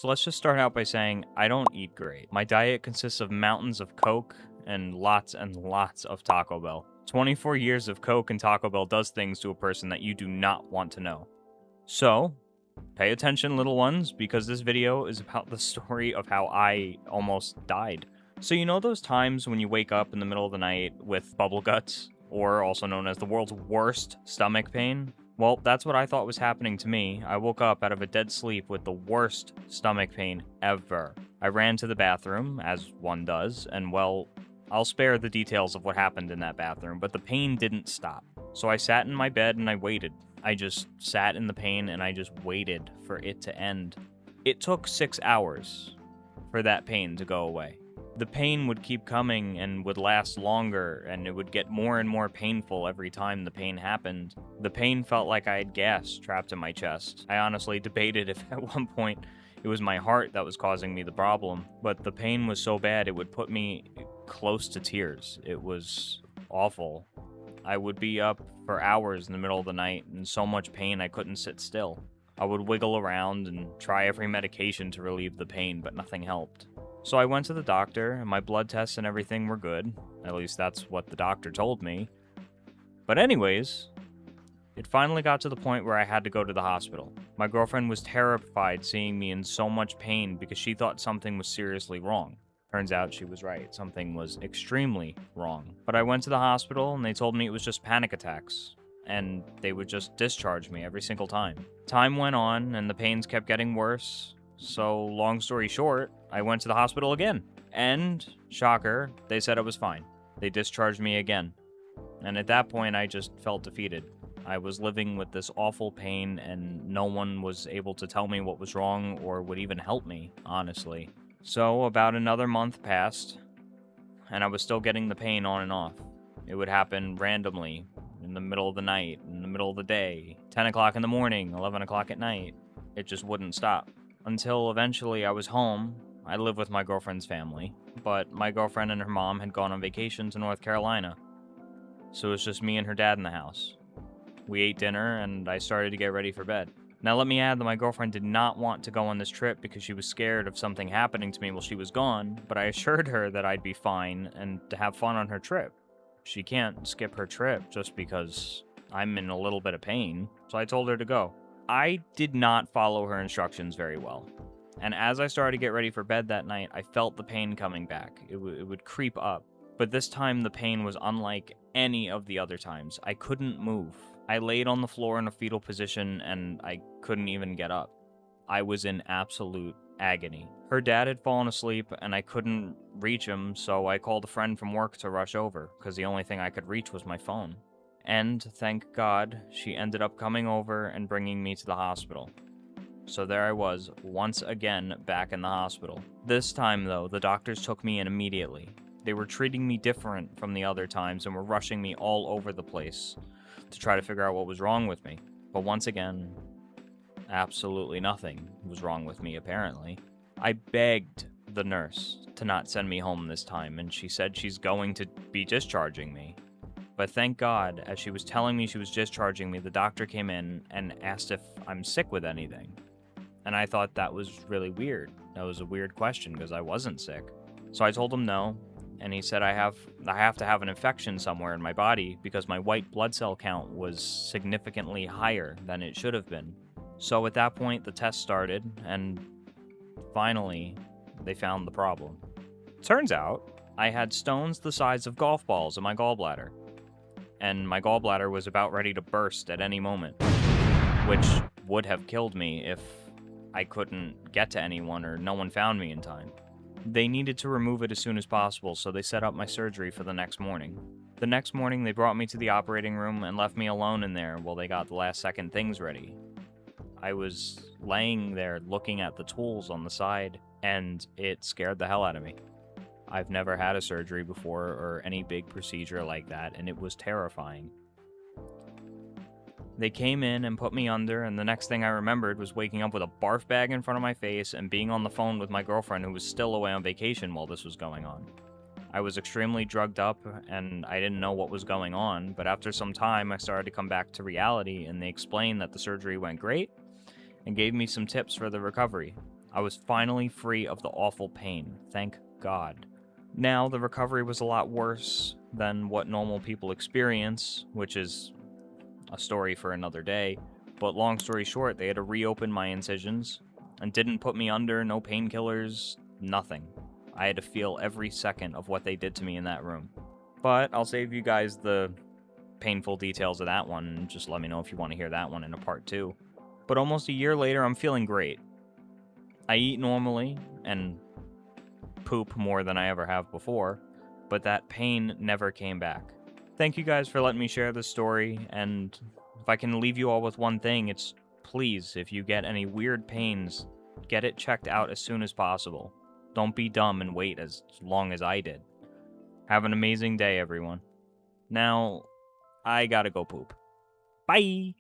So let's just start out by saying I don't eat great. My diet consists of mountains of Coke and lots of Taco Bell. 24 years of Coke and Taco Bell does things to a person that you do not want to know. So, pay attention, little ones, because this video is about the story of how I almost died. So you know those times when you wake up in the middle of the night with bubble guts, or also known as the world's worst stomach pain? Well, that's what I thought was happening to me. I woke up out of a dead sleep with the worst stomach pain ever. I ran to the bathroom, as one does, and well, I'll spare the details of what happened in that bathroom, but the pain didn't stop. So I sat in my bed and I waited. I just sat in the pain and I just waited for it to end. It took 6 hours for that pain to go away. The pain would keep coming and would last longer, and it would get more and more painful every time the pain happened. The pain felt like I had gas trapped in my chest. I honestly debated if at one point it was my heart that was causing me the problem, but the pain was so bad it would put me close to tears. It was awful. I would be up for hours in the middle of the night in so much pain I couldn't sit still. I would wiggle around and try every medication to relieve the pain, but nothing helped. So I went to the doctor, and my blood tests and everything were good. At least that's what the doctor told me. But anyways, it finally got to the point where I had to go to the hospital. My girlfriend was terrified seeing me in so much pain because she thought something was seriously wrong. Turns out she was right. Something was extremely wrong. But I went to the hospital, and they told me it was just panic attacks, and they would just discharge me every single time. Time went on, and the pains kept getting worse. So, long story short, I went to the hospital again. And, shocker, they said it was fine. They discharged me again. And at that point, I just felt defeated. I was living with this awful pain, and no one was able to tell me what was wrong or would even help me, honestly. So, about another month passed, and I was still getting the pain on and off. It would happen randomly, in the middle of the night, in the middle of the day, 10 o'clock in the morning, 11 o'clock at night. It just wouldn't stop. Until eventually I was home. I live with my girlfriend's family, but my girlfriend and her mom had gone on vacation to North Carolina. So it was just me and her dad in the house. We ate dinner, and I started to get ready for bed. Now let me add that my girlfriend did not want to go on this trip because she was scared of something happening to me while she was gone, but I assured her that I'd be fine and to have fun on her trip. She can't skip her trip just because I'm in a little bit of pain, so I told her to go. I did not follow her instructions very well, and as I started to get ready for bed that night, I felt the pain coming back. It would creep up, but this time the pain was unlike any of the other times. I couldn't move. I laid on the floor in a fetal position, and I couldn't even get up. I was in absolute agony. Her dad had fallen asleep, and I couldn't reach him, so I called a friend from work to rush over, because the only thing I could reach was my phone. And, thank God, she ended up coming over and bringing me to the hospital. So there I was, once again, back in the hospital. This time, though, the doctors took me in immediately. They were treating me different from the other times and were rushing me all over the place to try to figure out what was wrong with me. But once again, absolutely nothing was wrong with me, apparently. I begged the nurse to not send me home this time, and she said she's going to be discharging me. But thank God, as she was telling me she was discharging me, the doctor came in and asked if I'm sick with anything. And I thought that was really weird. That was a weird question because I wasn't sick. So I told him no, and he said I have to have an infection somewhere in my body because my white blood cell count was significantly higher than it should have been. So at that point, the test started, and finally, they found the problem. Turns out, I had stones the size of golf balls in my gallbladder. And my gallbladder was about ready to burst at any moment, which would have killed me if I couldn't get to anyone or no one found me in time. They needed to remove it as soon as possible, so they set up my surgery for the next morning. The next morning, they brought me to the operating room and left me alone in there while they got the last-second things ready. I was laying there looking at the tools on the side, and it scared the hell out of me. I've never had a surgery before or any big procedure like that, and it was terrifying. They came in and put me under, and the next thing I remembered was waking up with a barf bag in front of my face and being on the phone with my girlfriend who was still away on vacation while this was going on. I was extremely drugged up, and I didn't know what was going on, but after some time I started to come back to reality, and they explained that the surgery went great and gave me some tips for the recovery. I was finally free of the awful pain, thank God. Now, the recovery was a lot worse than what normal people experience, which is a story for another day. But long story short, they had to reopen my incisions and didn't put me under, no painkillers, nothing. I had to feel every second of what they did to me in that room. But I'll save you guys the painful details of that one, and just let me know if you want to hear that one in a part 2. But almost a year later, I'm feeling great. I eat normally and poop more than I ever have before, but that pain never came back. Thank you guys for letting me share this story, and if I can leave you all with one thing, it's please, if you get any weird pains, get it checked out as soon as possible. Don't be dumb and wait as long as I did. Have an amazing day, everyone. Now, I gotta go poop. Bye!